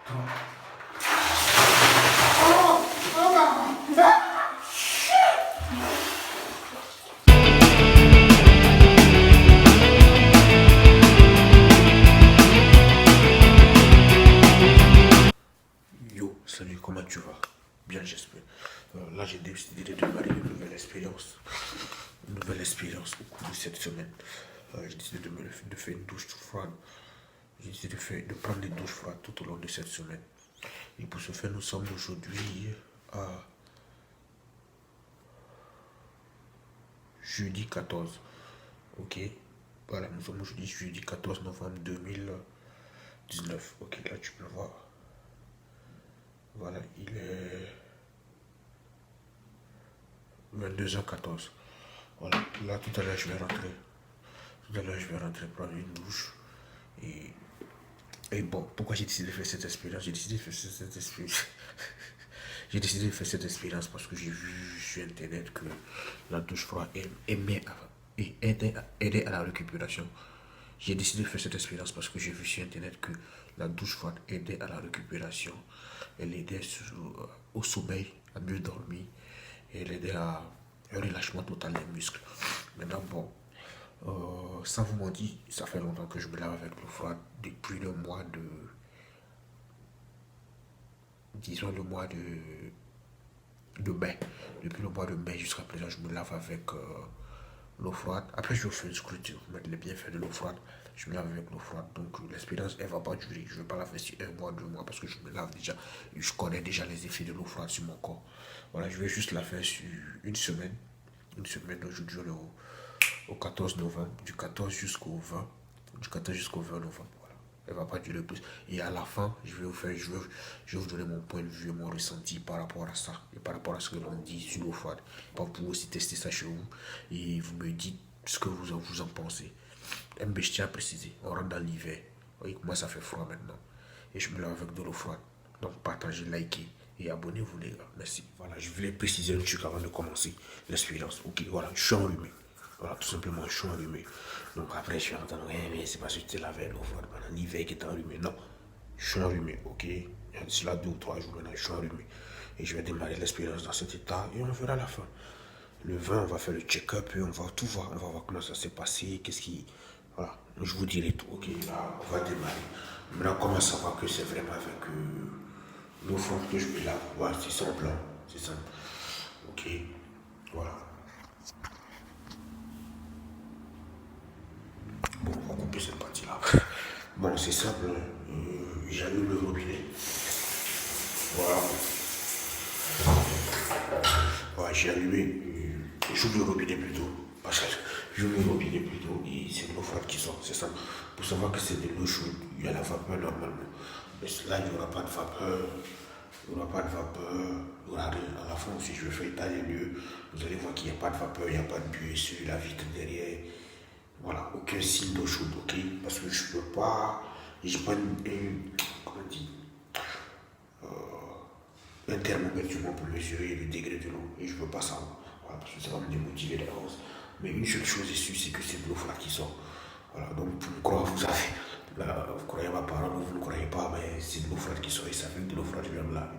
Yo, salut, comment tu vas? Bien, j'espère. Là, j'ai décidé de démarrer une nouvelle expérience. Une nouvelle expérience au cours de cette semaine. J'ai décidé de faire une douche froide. J'ai décidé de prendre des douches froides tout au long de cette semaine. Et pour ce faire, nous sommes aujourd'hui à jeudi 14. Ok? Voilà, nous sommes aujourd'hui jeudi 14 novembre 2019. Ok, là, tu peux voir. Voilà, il est 22h14. Voilà, là tout à l'heure je vais rentrer. Tout à l'heure je vais rentrer prendre une douche. Et, et bon, pourquoi j'ai décidé de faire cette expérience? J'ai décidé de faire cette expérience. J'ai décidé de faire cette expérience parce que j'ai vu sur internet que la douche froide aidait à la récupération. J'ai décidé de faire cette expérience parce que j'ai vu sur internet que la douche froide aidait à la récupération. Elle aidait au sommeil, à mieux dormir. Et elle aidait à un relâchement total des muscles. Maintenant, bon, sans vous mentir, ça fait longtemps que je me lave avec l'eau froide. Depuis le mois de. Disons le mois de mai. Depuis le mois de mai jusqu'à présent, je me lave avec l'eau froide. Après, je fais une scrutin pour mettre les bienfaits de l'eau froide. Je me lave avec l'eau froide. Donc, l'expérience, elle va pas durer. Je ne vais pas la faire sur un mois, 2 mois, parce que je me lave déjà. Je connais déjà les effets de l'eau froide sur mon corps. Voilà, je vais juste la faire sur une semaine. Une semaine, aujourd'hui, au 14 novembre, du 14 jusqu'au 20. Du 14 jusqu'au 20 novembre. Voilà. Elle va pas durer plus. Et à la fin, je vais vous donner mon point de vue et mon ressenti par rapport à ça. Et par rapport à ce que l'on dit sur l'eau froide. Vous pouvez aussi tester ça chez vous. Et vous me dites ce que vous en pensez. Mais je tiens à préciser, on rentre dans l'hiver. Oui, moi ça fait froid maintenant. Et je me lave avec de l'eau froide. Donc partagez, likez et abonnez-vous les gars. Merci. Voilà, je voulais préciser un truc avant de commencer l'expérience. Ok, voilà, je suis enrhumé. Voilà, tout simplement, je suis enrhumé. Donc après, je suis en train de mais c'est parce que tu t'es lavé l'eau froide pendant l'hiver qui est enrhumé. Non, je suis enrhumé, ok. C'est là 2 ou 3 jours maintenant, je suis enrhumé. Et je vais démarrer l'expérience dans cet état et on verra la fin. Le 20, on va faire le check-up et on va tout voir. On va voir comment ça s'est passé, qu'est-ce qui. Voilà, je vous dirai tout. Ok, là, on va démarrer. Maintenant, comment savoir que c'est vraiment avec l'eau froide que je mets là? Voilà, c'est simple. Hein. C'est simple. Ok, voilà. Bon, on va couper cette partie-là. Bon, c'est simple. Hein. J'allume le robinet. Voilà. Ouais, j'ai allumé. J'ouvre le robinet plutôt. Parce que j'ouvre le robinet plutôt et c'est de l'eau froide qui sort. C'est ça. Pour savoir que c'est de l'eau chaude, il y a la vapeur normalement. Mais là, il n'y aura pas de vapeur. Il n'y aura pas de vapeur. Il n'y aura rien. À la fin, si je fais état des lieux, vous allez voir qu'il n'y a pas de vapeur, il n'y a pas de buée sur la vitre derrière. Voilà, aucun signe d'eau chaude, ok? Parce que je ne peux pas. J'ai pas comment on dit? Un thermomètre du pour mesurer le degré de l'eau. Et je ne veux pas ça. Voilà, parce que ça va me démotiver d'avance. Mais une seule chose est sûre, c'est que c'est de l'eau froide qui sort. Voilà, donc pour me croire, vous avez. Là, vous croyez ma parole, vous ne croyez pas, mais c'est de l'eau froide qui sort. Et ça fait que de l'eau froide, je vais me laver.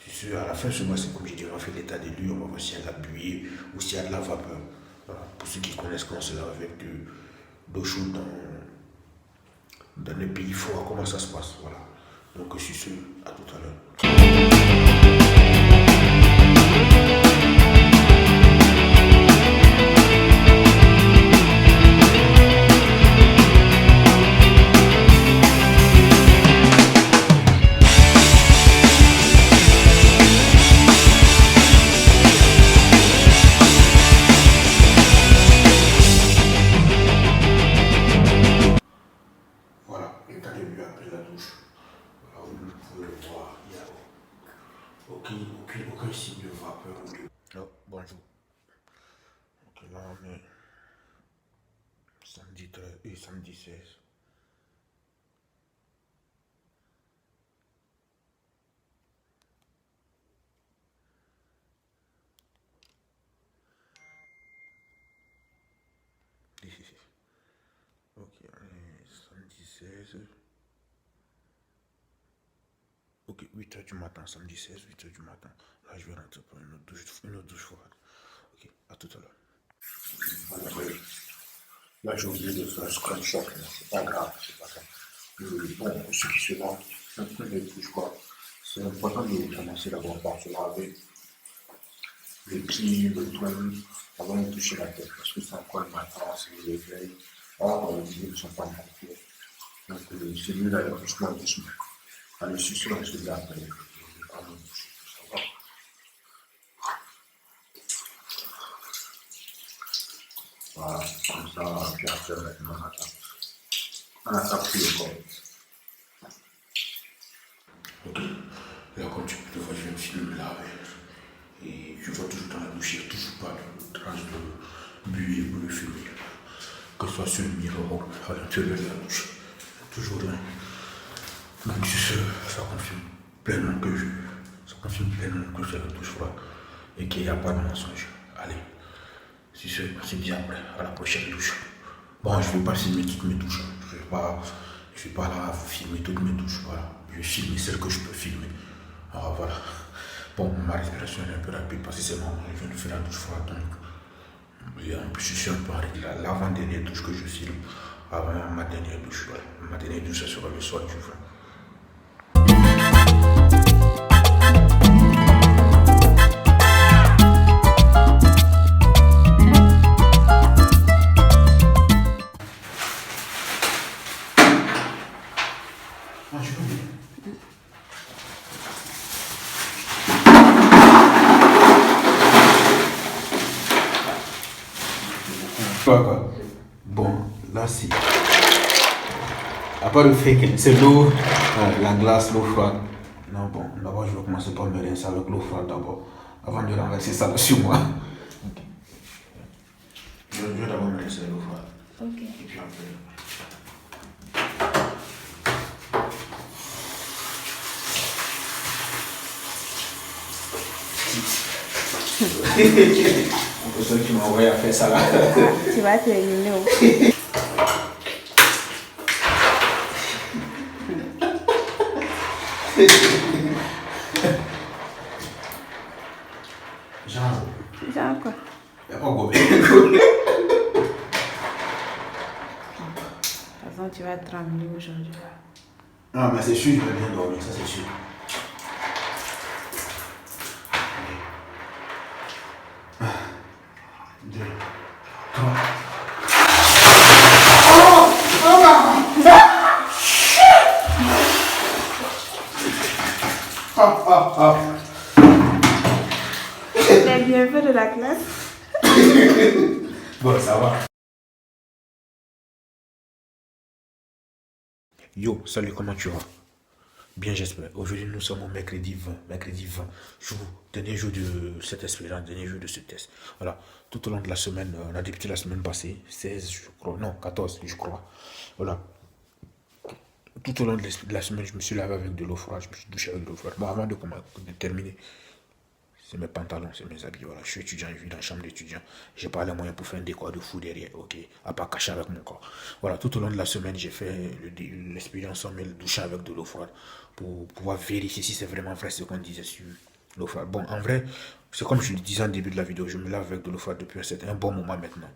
Je suis sûr, à la fin, ce mois, c'est comme je dis, on va faire l'état des lieux, on va voir s'il y a de la buée ou s'il y a de la vapeur. Voilà, pour ceux qui connaissent quand on se lave avec de l'eau chaude dans les pays froids, comment ça se passe. Voilà. Donc, je suis sûr, à tout à l'heure. Voilà, état de lieu après la douche. Voilà, vous pouvez le voir, il n'y a aucun signe de vapeur. Oh, bonjour. Ok, là on est samedi 13 et samedi 16. Ici. Ok, on est samedi 16. Ok, 8h du matin, samedi 16, 8h du matin. Là, je vais rentrer pour une autre douche froide. Ok, à tout à l'heure. Voilà, ouais. Là, j'ai oublié de faire un screenshot, mais c'est pas grave, c'est pas grave. Bon, pour ceux qui se demandent, un peu de douche froide. C'est important de commencer d'abord par se laver les pieds, le doigt, avant de toucher la tête, parce que c'est encore le matin, c'est les éveils. Or, les idées ne sont pas complètes. Donc, c'est mieux d'aller doucement, doucement. Allez, je suis sûr que c'est là après. Je vais pas me toucher, ça va. Voilà, comme ça, puis après, maintenant, on attaque plus le corps. Ok, là, comme tu peux le voir, je viens de filmer là, et je vois toujours dans la douche, il n'y a toujours pas de trace de buée ou de fumée. Que ce soit sur le miroir ou à l'intérieur de la douche. Toujours rien. Donc, ça confirme pleinement que j'ai la douche froide et qu'il n'y a pas de mensonge. Allez, si c'est bien après, à la prochaine douche. Bon, je ne vais pas filmer toutes mes douches. Je vais pas là filmer toutes mes douches. Voilà. Je vais filmer celles que je peux filmer. Alors voilà. Bon, ma respiration est un peu rapide parce que c'est normal. Je viens de faire la douche froide. Donc, et en plus, je suis un peu arrêté. L'avant-dernière douche que je filme, avant ma dernière douche. Voilà. Ma dernière douche, ça sera le soir du vin. Quoi. Bon, là c'est. À part le fait que c'est l'eau, la glace, l'eau froide. Non, bon, d'abord je vais commencer par me rincer avec l'eau froide d'abord, avant de renverser ça sur moi. Okay. Je vais d'abord me rincer l'eau froide. Ok. Et puis après. Pour ceux qui m'ont envoyé à faire ça là. Tu vas terminer. Genre quoi? Il n'y a pas gobé. De toute façon, tu vas te ramener aujourd'hui. Non, mais c'est sûr, je vais bien dormir, ça c'est sûr. Deux, trois. Les bienfaits de la classe. Bon, ça va. Yo, salut, comment tu vas? Bien, j'espère. Aujourd'hui, nous sommes au mercredi 20. Mercredi 20, dernier jour de cette expérience, dernier jour de ce test. Voilà, tout au long de la semaine, on a débuté la semaine passée, 16, je crois, non, 14, je crois. Voilà. Tout au long de la semaine, je me suis lavé avec de l'eau froide, je me suis douché avec de l'eau froide. Bon, avant de terminer, c'est mes pantalons, c'est mes habits. Voilà, je suis étudiant, je vis dans la chambre d'étudiant. J'ai pas les moyens pour faire un décor de fou derrière, ok, à pas cacher avec mon corps. Voilà, tout au long de la semaine, j'ai fait l'expérience en me doucher avec de l'eau froide pour pouvoir vérifier si c'est vraiment vrai ce qu'on disait sur l'eau froide. Bon, en vrai, c'est comme je le disais en début de la vidéo, je me lave avec de l'eau froide depuis un bon moment maintenant.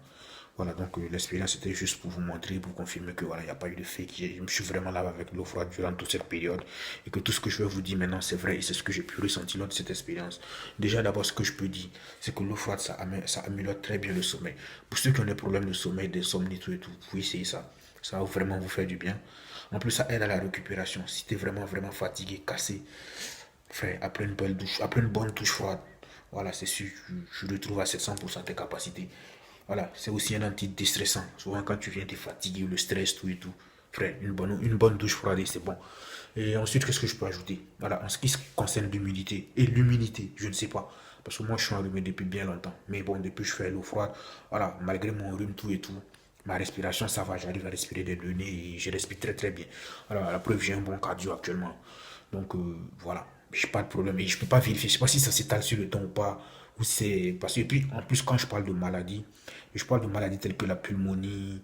Voilà, donc l'expérience était juste pour vous montrer, pour confirmer que voilà, il n'y a pas eu de fake. Je me suis vraiment lavé avec l'eau froide durant toute cette période et que tout ce que je vais vous dire maintenant, c'est vrai et c'est ce que j'ai pu ressentir lors de cette expérience. Déjà, d'abord, ce que je peux dire, c'est que l'eau froide, ça améliore très bien le sommeil. Pour ceux qui ont des problèmes de sommeil, des insomnie, tout et tout, vous pouvez essayer ça. Ça va vraiment vous faire du bien. En plus, ça aide à la récupération. Si tu es vraiment, vraiment fatigué, cassé, frère, après une belle douche, après une bonne douche froide, voilà, c'est sûr, je retrouve à 700% tes capacités. Voilà, c'est aussi un antidéstressant. Souvent, quand tu viens, tu es fatigué, le stress, tout et tout. Frère, une bonne douche froide, c'est bon. Et ensuite, qu'est-ce que je peux ajouter? Voilà, en ce qui concerne l'humidité et l'humidité, je ne sais pas. Parce que moi, je suis enrhumé depuis bien longtemps. Mais bon, depuis que je fais l'eau froide, voilà, malgré mon rhume, tout et tout, ma respiration, ça va. J'arrive à respirer des le nez et je respire très très bien. Alors, à la preuve, j'ai un bon cardio actuellement. Donc, voilà, j'ai pas de problème. Et je peux pas vérifier. Je sais pas si ça s'étale sur le temps ou pas. Ou c'est parce que, et puis, en plus, quand je parle de maladies, je parle de maladies telles que la pulmonie,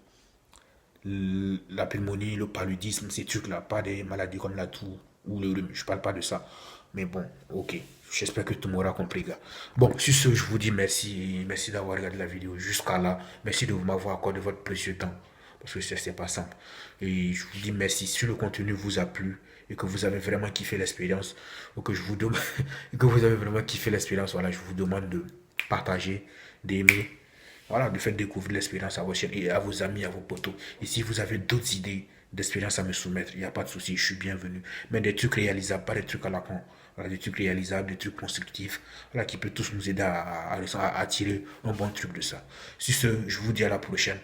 le paludisme, ces trucs-là, pas des maladies comme la toux, ou le rhume. Je parle pas de ça. Mais bon, ok. J'espère que tout le monde aura compris, gars. Bon, sur ce, je vous dis merci. Merci d'avoir regardé la vidéo jusqu'à là. Merci de m'avoir accordé votre précieux temps. Parce que c'est pas simple. Et je vous dis merci. Si le contenu vous a plu et que vous avez vraiment kiffé l'expérience, ou que je vous demande, que vous avez vraiment kiffé l'expérience, voilà, je vous demande de partager, d'aimer. Voilà, de faire découvrir l'expérience à vos chaînes et à vos amis, à vos potos. Et si vous avez d'autres idées d'expérience à me soumettre, il n'y a pas de souci, je suis bienvenu. Mais des trucs réalisables, pas des trucs à la con. Voilà, des trucs réalisables, des trucs constructifs, voilà, qui peut tous nous aider à tirer un bon truc de ça. Sur ce, je vous dis à la prochaine.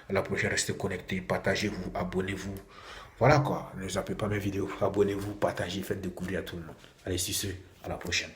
À la prochaine, restez connectés, partagez-vous, abonnez-vous. Voilà quoi, ne zappez pas mes vidéos, abonnez-vous, partagez, faites découvrir à tout le monde. Allez, sur ce, à la prochaine.